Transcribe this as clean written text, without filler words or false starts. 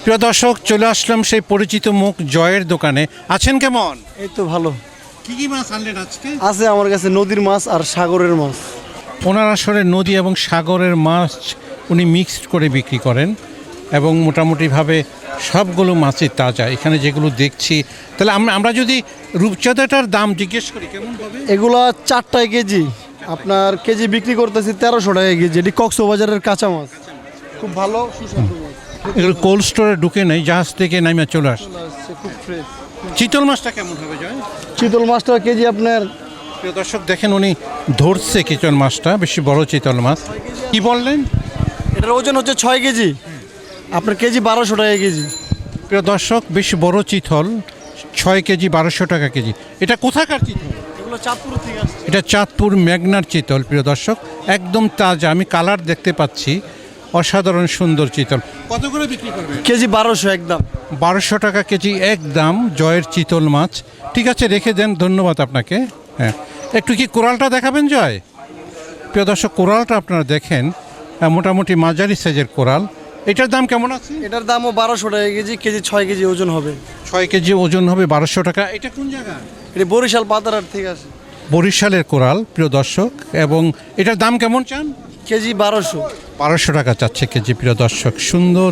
প্রিয় দর্শক, চলে আসলাম সেই পরিচিত মুখ জয়ের দোকানে। আছেন কেমন? এই তো ভালো কি কি মাছ আনলেন আজকে? আছে আমার কাছে নদীর মাছ আর সাগরের মাছ। ওনার আসলে নদী এবং সাগরের মাছ উনি মিক্সড করে বিক্রি করেন এবং মোটামুটিভাবে সবগুলো মাছই তাজা। এখানে যেগুলো দেখছি, তাহলে আমরা যদি রূপচাঁদাটার দাম জিজ্ঞেস করি কেমন হবে? এগুলা 4 টাকা কেজি, আপনার কেজি বিক্রি করতেছি 1300 টাকা কেজি। এটি কক্সবাজারের কাঁচা মাছ, খুব ভালো সুস্বাদু মাছ। এগুলো কোল্ড স্টোরে ঢুকে নেই, জাহাজ থেকে নামিয়ে চলে আসে। খুব ফ্রেশ। চিতল মাছটা কেমন হবে জয়? চিতল মাছটা কেজি আপনার প্রিয় দর্শক দেখেন, উনি ধরছে চিতল মাছটা, বেশি বড় চিতল মাছ। কি বললেন? এটার ওজন হচ্ছে 6 কেজি, আপনার কেজি 1200 টাকা কেজি। প্রিয় দর্শক, বেশি বড় চিতল 6 কেজি 1200 টাকা কেজি। এটা কোথাকার চিতল? এগুলো চাঁদপুর থেকে আসছে। এটা চাঁদপুর মেঘনার চিতল। প্রিয় দর্শক, একদম তাজা, আমি কালার দেখতে পাচ্ছি, অসাধারণ সুন্দর চিতল। কত করে বিক্রি করবে? কেজি 1200 একদম। 1200 টাকা কেজি একদম জয়ের চিতল মাছ। ঠিক আছে, রেখে দেন, ধন্যবাদ আপনাকে। হ্যাঁ, একটু কি কোরালটা দেখাবেন জয়? প্রিয় দর্শক, কোরালটা আপনারা দেখেন, মোটামুটি মাঝারি সাইজের কোরাল। এটার দাম কেমন আছে? এটার দামও 1200 টাকা কেজি, কেজি 6 কেজি ওজন হবে। 6 কেজি ওজন হবে 1200 টাকা। এটা কোন জায়গা? এটি বরিশাল পাতারহাট থেকে আসে। বরিশালের কোরাল প্রিয় দর্শক, এবং এটার দাম কেমন চান? কেজি 1200। 1200 টাকা চাচ্ছে কেজি। প্রিয় দর্শক, সুন্দর